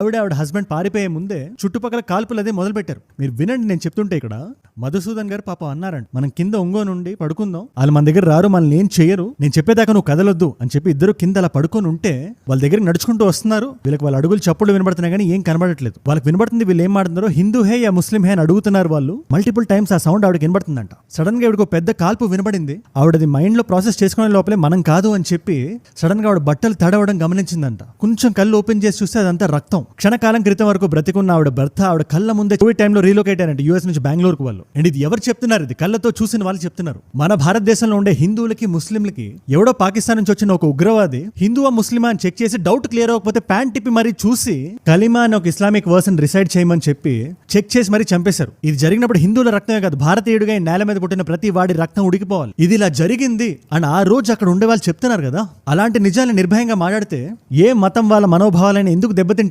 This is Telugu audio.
ఆవిడ హస్బెండ్ పారిపోయే ముందే చుట్టుపక్కల కాల్పులు అదే మొదలు పెట్టారు. మీరు వినండి, నేను చెప్తుంటే ఇక్కడ మధుసూదన్ గారు పాపం అన్నారంట, మనం కింద నుండి పడుకుందాం, వాళ్ళు మన దగ్గర రారు, మనల్ని ఏం చేయరు, నేను చెప్పేదాకా నువ్వు కదలొద్దు అని చెప్పి ఇద్దరు కింద అలా పడుకొని ఉంటే వాళ్ళ దగ్గరికి నడుచుకుంటూ వస్తున్నారు. వీళ్ళకి వాళ్ళ అడుగులు చప్పుడు వినబడుతున్నాయి కానీ ఏం కనబడట్లేదు. వాళ్ళకి వినబడుతుంది వీళ్ళు ఏం మాట్లాడుతున్నారో, హిందూ హే యా ముస్లిం హే అని అడుగుతున్నారు వాళ్ళు. మల్టిపుల్ టైమ్స్ ఆ సౌండ్ ఆవిడకి వినబడుతుందంట. సడన్ గా ఆవిడకు పెద్ద కాల్పు వినబడింది. ఆవిడది మైండ్ లో ప్రాసెస్ చేసుకునే లోపలే మనం కాదు అని చెప్పి సడన్ గా ఆవిడ బట్టలు తడవడం గమనించిందంట. కొంచెం కళ్ళు ఓపెన్ చేసి చూస్తే అదంతా రక్తం. క్షణకాలం క్రితం వరకు బ్రతికున్న ఆవిడ భర్త ఆవిడ కళ్ళ ముందే కోవిడ్ టైంలో రీలోకేట్ అయినట్టు యూఎస్ నుంచి బెంగళూరుకు వాళ్ళు. అండ్ ఇది ఎవరు చెప్తున్నారు? ఇది కళ్ళతో చూసిన వాళ్ళు చెప్తున్నారు. మన భారతదేశంలో ఉండే హిందువులకి ముస్లింలకి ఎవడో పాకిస్తాన్ నుంచి వచ్చిన ఒక ఉగ్రవాది హిందువా ముస్లిమా అని చెక్ చేసి డౌట్ క్లియర్ అవ్వకపోతే ప్యాంట్ తిప్పి మరీ చూసి కలిమా అని ఒక ఇస్లామిక్ వర్సన్ రిసైడ్ చేయమని చెప్పి చెక్ చేసి మరీ చంపేశారు. ఇది జరిగినప్పుడు హిందువుల రక్తమే కాదు, భారతీయుడిగా ఈ నేల మీద పుట్టిన ప్రతి వాడి రక్తం ఉడికిపోవాలి. ఇది ఇలా జరిగింది అని ఆ రోజు అక్కడ ఉండే వాళ్ళు చెప్తున్నారు కదా. అలాంటి నిజాన్ని నిర్భయంగా మాట్లాడితే ఏ మతం వాళ్ళ మనోభావాలని ఎందుకు దెబ్బతింటే